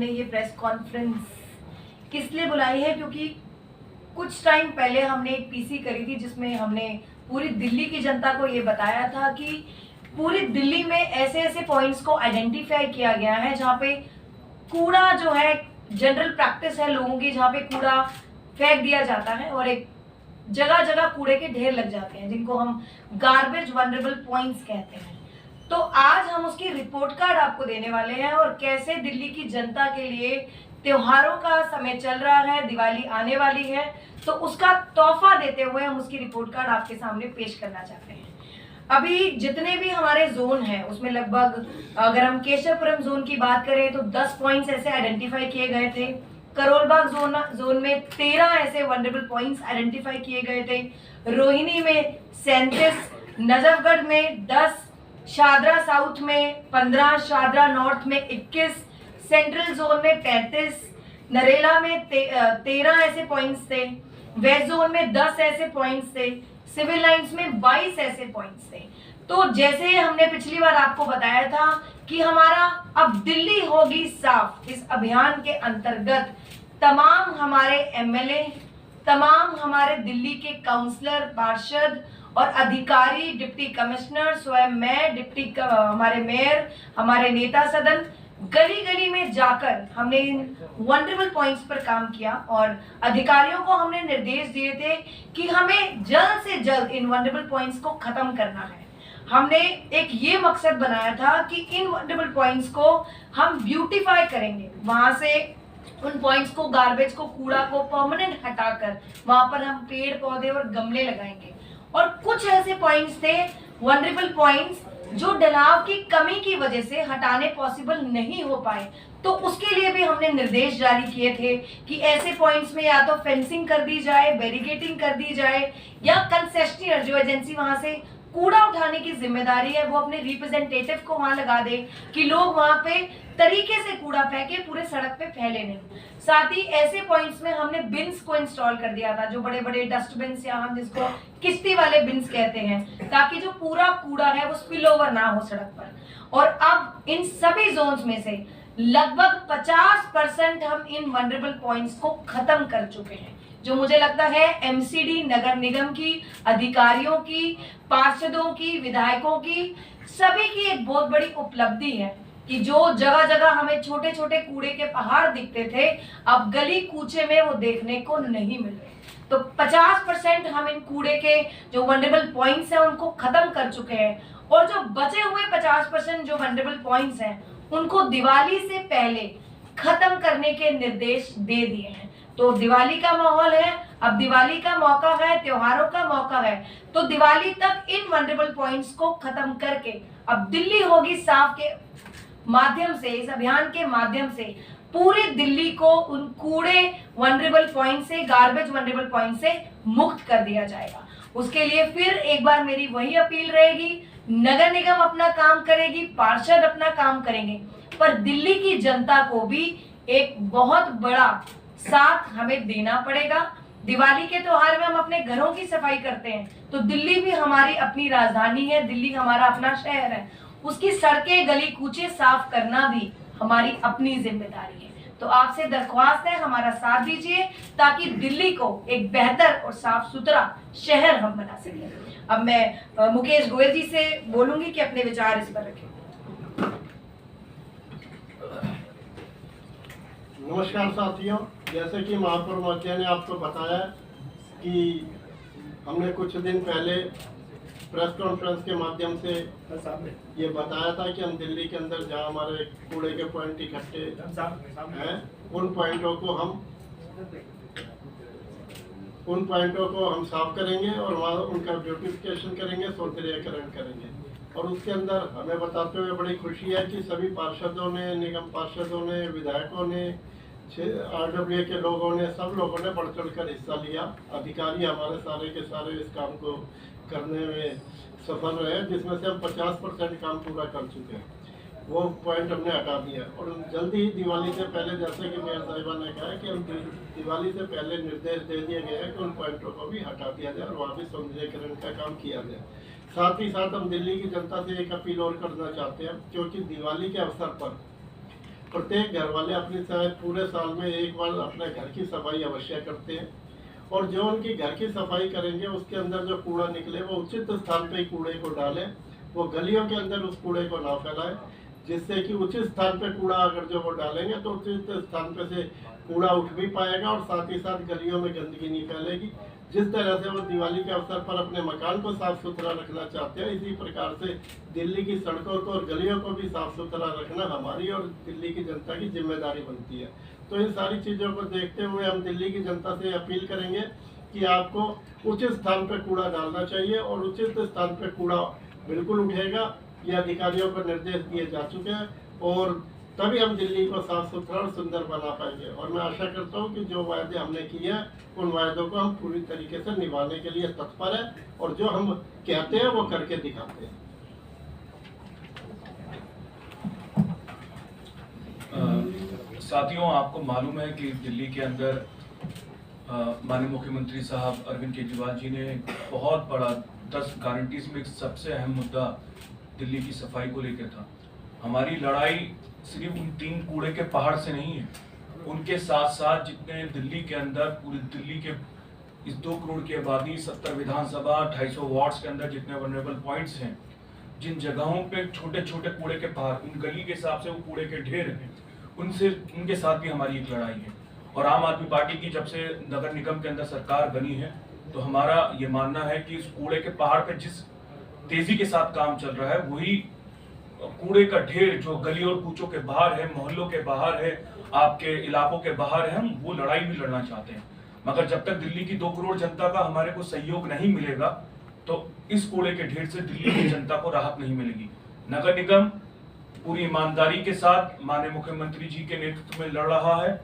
हमने ये press conference किस लिए बुलाई है, क्योंकि कुछ टाइम पहले हमने एक पीसी करी थी जिसमें हमने पूरी दिल्ली की जनता को ये बताया था कि पूरी दिल्ली में ऐसे ऐसे पॉइंट्स को आइडेंटिफाई किया गया है जहाँ पे कूड़ा जो है, जनरल प्रैक्टिस है लोगों की, जहाँ पे कूड़ा फेंक दिया जाता है और एक जगह जगह कूड़े के ढेर लग जाते हैं जिनको हम गार्बेज वनरेबल पॉइंट्स कहते हैं। तो आज हम उसकी रिपोर्ट कार्ड आपको देने वाले हैं और कैसे दिल्ली की जनता के लिए त्योहारों का समय चल रहा है, दिवाली आने वाली है, तो उसका तोहफा देते हुए हम उसकी रिपोर्ट कार्ड आपके सामने पेश करना चाहते हैं। अभी जितने भी हमारे जोन हैं उसमें लगभग, अगर हम केशवपुरम जोन की बात करें तो 10 पॉइंट्स ऐसे आइडेंटिफाई किए गए थे। करोलबाग जोन में 13 ऐसे वनरेबल पॉइंट्स आइडेंटिफाई किए गए थे। रोहिणी में 37, नजफगढ़ में 10, शादरा साउथ में 15, शादरा नॉर्थ में 21, सेंट्रल जोन में 35, नरेला में 13 ऐसे पॉइंट्स थे। वेस्ट जोन में 10 ऐसे पॉइंट्स थे। सिविल लाइंस में 22 ऐसे पॉइंट्स थे। तो जैसे हमने पिछली बार आपको बताया था कि हमारा अब दिल्ली होगी साफ, इस अभियान के अंतर्गत तमाम हमारे एमएलए, तमाम हमारे दिल्ली के काउंसलर, पार्षद और अधिकारी, डिप्टी कमिश्नर, स्वयं मैं, हमारे मेयर, हमारे नेता सदन, गली गली में जाकर हमने इन वनरेबल पॉइंट्स पर काम किया और अधिकारियों को हमने निर्देश दिए थे कि हमें जल्द से जल्द इन वनरेबल पॉइंट्स को खत्म करना है। हमने एक ये मकसद बनाया था कि इन वनरेबल पॉइंट्स को हम ब्यूटीफाई करेंगे, वहां से उन पॉइंट्स को, गार्बेज को, कूड़ा को परमानेंट हटाकर वहां पर हम पेड़ पौधे और गमले लगाएंगे। और कुछ ऐसे पॉइंट्स थे, वनरेबल पॉइंट्स, जो ढलाव की कमी की वजह से हटाने पॉसिबल नहीं हो पाए, तो उसके लिए भी हमने निर्देश जारी किए थे कि ऐसे पॉइंट्स में या तो फेंसिंग कर दी जाए, बैरिकेडिंग कर दी जाए, या कंसेशनियर जो एजेंसी वहां से कूड़ा उठाने की जिम्मेदारी है वो अपने रिप्रेजेंटेटिव को वहां लगा दे कि लोग वहां पे तरीके से कूड़ा फेंके, पूरे सड़क पे फैले नहीं। साथ ही ऐसे पॉइंट्स में हमने बिन्स को इंस्टॉल कर दिया था, जो बड़े बड़े डस्टबिन या हम जिसको किश्ती वाले बिन्स कहते हैं, ताकि जो पूरा कूड़ा है वो स्पिल ओवर ना हो सड़क पर। और अब इन सभी जोन्स में से लगभग 50% हम इन वनरेबल पॉइंट्स को खत्म कर चुके हैं, जो मुझे लगता है एमसीडी, नगर निगम की, अधिकारियों की, पार्षदों की, विधायकों की, सभी की एक बहुत बड़ी उपलब्धि है कि जो जगह जगह हमें छोटे छोटे कूड़े के पहाड़ दिखते थे, अब गली कूचे में वो देखने को नहीं मिल रहे। तो 50% हम इन कूड़े के जो वनरेबल पॉइंट्स हैं उनको खत्म कर चुके हैं, और जो बचे हुए 50% जो वनरेबल पॉइंट्स हैं उनको दिवाली से पहले खत्म करने के निर्देश दे दिए हैं। तो दिवाली का माहौल है, अब दिवाली का मौका है, त्योहारों का मौका है, तो दिवाली तक इन वनरेबल पॉइंट्स को खत्म करके अब दिल्ली होगी साफ के माध्यम से, इस अभियान के माध्यम से पूरी दिल्ली को उन कूड़े वनरेबल पॉइंट से, गार्बेज वनरेबल पॉइंट से मुक्त कर दिया जाएगा। उसके लिए फिर एक बार मेरी वही अपील रहेगी, नगर निगम अपना काम करेगी, पार्षद अपना काम करेंगे, पर दिल्ली की जनता को भी एक बहुत बड़ा साथ हमें देना पड़ेगा। दिवाली के त्योहार में हम अपने घरों की सफाई करते हैं, तो दिल्ली भी हमारी अपनी राजधानी है, दिल्ली हमारा अपना शहर है, उसकी सड़कें, गली कूचे साफ करना भी हमारी अपनी जिम्मेदारी है। तो आपसे दरख्वास्त है, हमारा साथ दीजिए ताकि दिल्ली को एक बेहतर और साफ सुथरा शहर हम बना सकें। अब मैं मुकेश गोयल जी से बोलूंगी कि अपने विचार इस पर रखें। नमस्कार साथियों, जैसे कि महापौर महोदय ने आपको बताया कि हमने कुछ दिन पहले प्रेस कॉन्फ्रेंस के माध्यम से ये बताया था कि हम दिल्ली के अंदर जहाँ हमारे कूड़े के पॉइंट इकट्ठे हैं उन पॉइंटों को हम साफ करेंगे और वहाँ उनका ब्यूटिफिकेशन करेंगे, सौंदर्यीकरण करेंगे। और उसके अंदर हमें बताते हुए बड़ी खुशी है कि सभी पार्षदों ने, निगम पार्षदों ने, विधायकों ने, RWA के लोगों ने, सब लोगों ने बढ़ चढ़ कर हिस्सा लिया। अधिकारी हमारे सारे के सारे इस काम को करने में सफल रहे, जिसमें से हम 50% काम पूरा कर चुके हैं। वो पॉइंट हमने हटा दिया और जल्दी ही दिवाली से पहले, जैसे कि मेयर साहिबा ने कहा कि हम दिवाली से पहले निर्देश दे दिए गए हैं कि उन पॉइंटों को भी हटा दिया जाए और वहाँ भी सौंदर्यीकरण का काम किया जाए। साथ ही साथ हम दिल्ली की जनता से एक अपील और करना चाहते हैं, क्योंकि दिवाली के अवसर पर प्रत्येक घर वाले अपनी शायद पूरे साल में एक बार अपने घर की सफाई अवश्य करते हैं, और जो उनकी घर की सफाई करेंगे उसके अंदर जो कूड़ा निकले वो उचित स्थान पे कूड़े को डालें, वो गलियों के अंदर उस कूड़े को ना फैलाएं, जिससे कि उचित स्थान पे कूड़ा अगर जो वो डालेंगे तो उचित स्थान पे से कूड़ा उठ भी पाएगा और साथ ही साथ गलियों में गंदगी नहीं फैलेगी। जिस तरह से वो दिवाली के अवसर पर अपने मकान को साफ सुथरा रखना चाहते हैं, इसी प्रकार से दिल्ली की सड़कों को और गलियों को भी साफ सुथरा रखना हमारी और दिल्ली की जनता की जिम्मेदारी बनती है। तो इन सारी चीज़ों को देखते हुए हम दिल्ली की जनता से अपील करेंगे कि आपको उचित स्थान पर कूड़ा डालना चाहिए, और उचित स्थान पर कूड़ा बिल्कुल उठेगा, ये अधिकारियों को निर्देश दिए जा चुके हैं, और तभी हम दिल्ली को साफ सुथरा और सुंदर बना पाएंगे। और मैं आशा करता हूँ कि जो वायदे हमने किए हैं उन वायदों को हम पूरी तरीके से निभाने के लिए तत्पर हैं, और जो हम कहते हैं वो करके दिखाते हैं। साथियों, आपको मालूम है कि दिल्ली के अंदर माननीय मुख्यमंत्री साहब अरविंद केजरीवाल जी ने बहुत बड़ा 10 गारंटीज में एक सबसे अहम मुद्दा दिल्ली की सफाई को लेकर था। हमारी लड़ाई सिर्फ उन 3 कूड़े के पहाड़ से नहीं है, उनके साथ साथ जितने दिल्ली के अंदर पूरी दिल्ली के इस 2 करोड़ की आबादी, 70 विधानसभा, 250 वार्ड्स के अंदर जितने वनरेबल पॉइंट्स हैं, जिन जगहों पे छोटे छोटे कूड़े के पहाड़, उन गली के हिसाब से वो कूड़े के ढेर हैं, उनके साथ भी हमारी एक लड़ाई है। और आम आदमी पार्टी की जब से नगर निगम के अंदर सरकार बनी है, तो हमारा ये मानना है कि इस कूड़े के पहाड़ पे जिस तेजी के साथ काम चल रहा है, वही कूड़े का ढेर जो गली और कूचों के बाहर है, मोहल्लों के बाहर है, आपके इलाकों के बाहर है, हम वो लड़ाई भी लड़ना चाहते हैं। मगर जब तक दिल्ली की 2 करोड़ जनता का हमारे को सहयोग नहीं मिलेगा, तो इस कूड़े के ढेर से दिल्ली की जनता को राहत नहीं मिलेगी। नगर निगम पूरी ईमानदारी के साथ माननीय मुख्यमंत्री जी के नेतृत्व में लड़ रहा है।